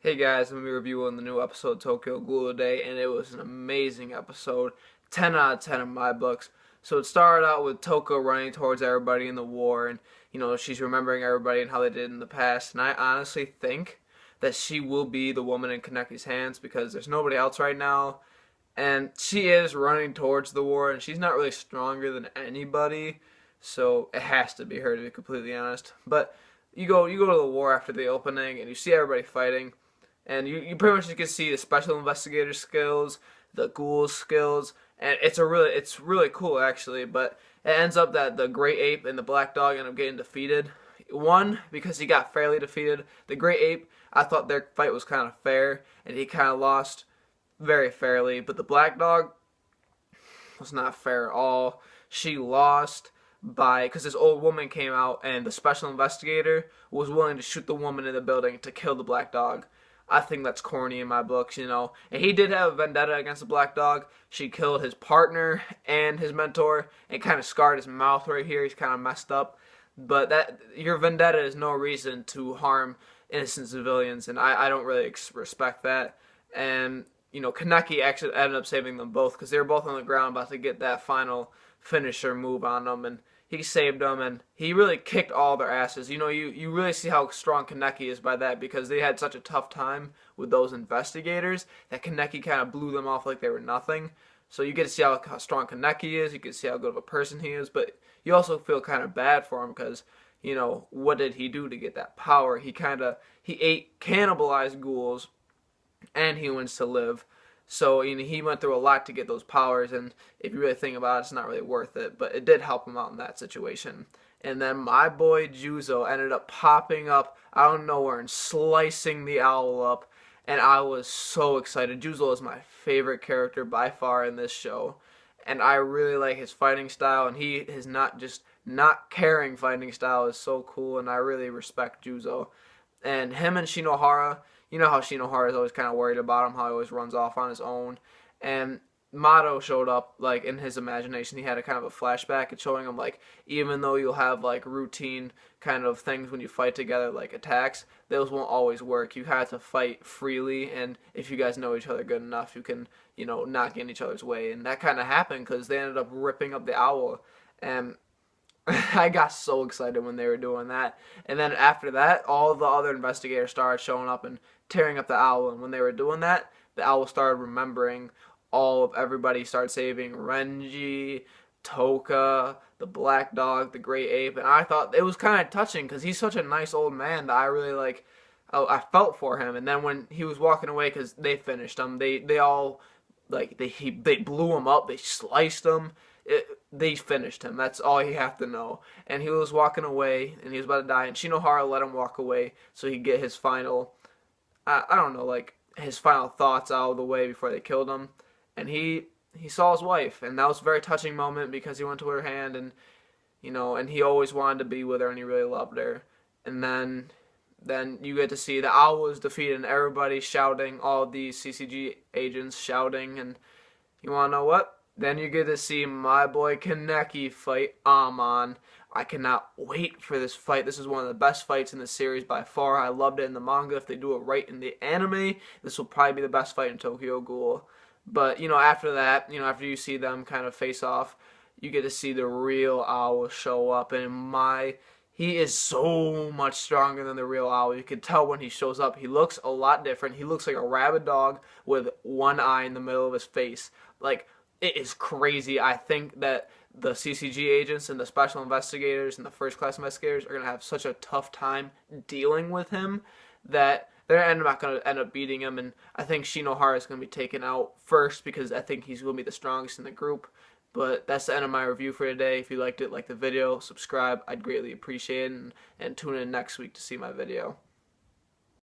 Hey guys, I'm going to be reviewing the new episode of Tokyo Ghoul today, and it was an amazing episode. 10 out of 10 in my books. So it started out with Toko running towards everybody in the war, and she's remembering everybody and how they did in the past. And I honestly think that she will be the woman in Kaneki's hands because there's nobody else right now. And she is running towards the war, and she's not really stronger than anybody, so it has to be her, to be completely honest. But you go to the war after the opening, and you see everybody fighting. And you pretty much can see the special investigator skills, the ghoul skills, and it's really cool actually. But it ends up that the gray ape and the black dog end up getting defeated. One, because he got fairly defeated. The gray ape, I thought their fight was kind of fair, and he kind of lost very fairly. But the black dog was not fair at all. She lost because this old woman came out, and the special investigator was willing to shoot the woman in the building to kill the black dog. I think that's corny in my books. And he did have a vendetta against the black dog. She killed his partner and his mentor and kind of scarred his mouth right here. He's kind of messed up. But your vendetta is no reason to harm innocent civilians, and I don't really respect that. And, Kaneki actually ended up saving them both because they were both on the ground about to get that final finisher move on them, and he saved them, and he really kicked all their asses. You really see how strong Kaneki is by that, because they had such a tough time with those investigators that Kaneki kind of blew them off like they were nothing. So you get to see how strong Kaneki is, you get to see how good of a person he is, but you also feel kind of bad for him because, what did he do to get that power? He ate cannibalized ghouls and humans to live. So he went through a lot to get those powers, and if you really think about it, it's not really worth it. But it did help him out in that situation. And then my boy Juzo ended up popping up out of nowhere and slicing the owl up, and I was so excited. Juzo is my favorite character by far in this show, and I really like his fighting style, and he is not caring fighting style is so cool, and I really respect Juzo. And him and Shinohara, you know how Shinohara is always kind of worried about him, how he always runs off on his own. And Mato showed up, like, in his imagination. He had a kind of a flashback and showing him, like, even though you'll have, like, routine kind of things when you fight together, like attacks, those won't always work. You have to fight freely, and if you guys know each other good enough, you can, not get in each other's way. And that kind of happened because they ended up ripping up the owl. And I got so excited when they were doing that. And then after that, all the other investigators started showing up and tearing up the owl. And when they were doing that, the owl started remembering all of everybody. Started saving Renji, Toka, the black dog, the gray ape. And I thought it was kind of touching because he's such a nice old man that I really I felt for him. And then when he was walking away, because they finished him, they all, they blew him up, they sliced him. They finished him. That's all you have to know. And he was walking away, and he was about to die, and Shinohara let him walk away so he'd get his final, I don't know, his final thoughts out of the way before they killed him. And he saw his wife, and that was a very touching moment because he went to her hand, and, and he always wanted to be with her, and he really loved her. And then you get to see the owl was defeated, and everybody shouting, all these CCG agents shouting, and you want to know what? Then you get to see my boy Kaneki fight Amon. I cannot wait for this fight. This is one of the best fights in the series by far. I loved it in the manga. If they do it right in the anime, this will probably be the best fight in Tokyo Ghoul. But, after that, after you see them kind of face off, you get to see the real owl show up. And he is so much stronger than the real owl. You can tell when he shows up. He looks a lot different. He looks like a rabid dog with one eye in the middle of his face. It is crazy. I think that the CCG agents and the special investigators and the first class investigators are going to have such a tough time dealing with him that they're not going to end up beating him. And I think Shinohara is going to be taken out first because I think he's going to be the strongest in the group. But that's the end of my review for today. If you liked it, like the video, subscribe. I'd greatly appreciate it. And tune in next week to see my video.